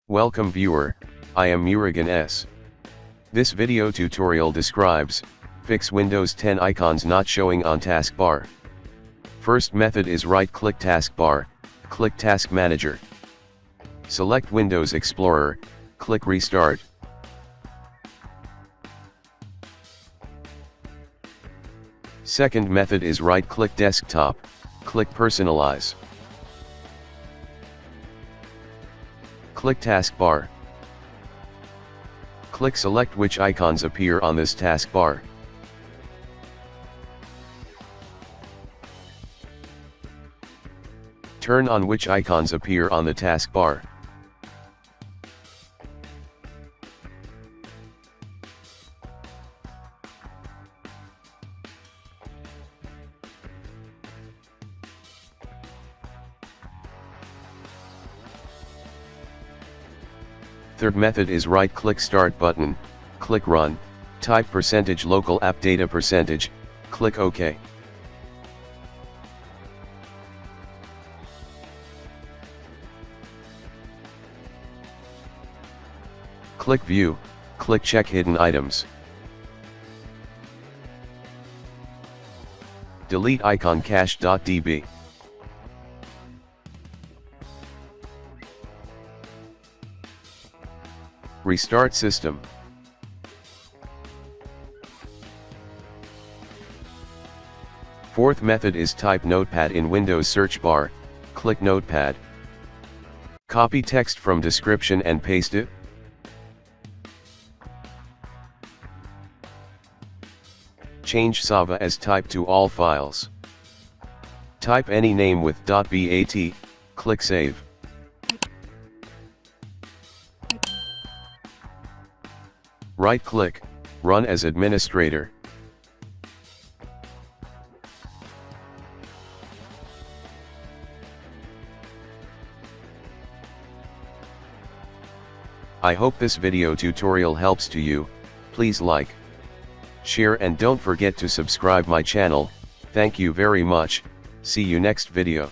Welcome viewer, I am Murugan S. This video tutorial describes, fix Windows 10 icons not showing on taskbar. First method is right-click taskbar, click Task Manager. Select Windows Explorer, click Restart. Second method is right-click Desktop, click Personalize. Click Taskbar. Click select which icons appear on this taskbar. Turn on which icons appear on the taskbar. Third method is right-click Start button, click Run, type %local AppData %, click OK. Click View, click Check Hidden Items. Delete IconCache.db. Restart system. Fourth method is type Notepad in Windows search bar, click Notepad. Copy text from description and paste it. Change Sava as type to all files. Type any name with .bat, click Save. Right-click, Run as administrator. I hope this video tutorial helps to you. Please like, share and don't forget to subscribe my channel. Thank you very much. See you next video.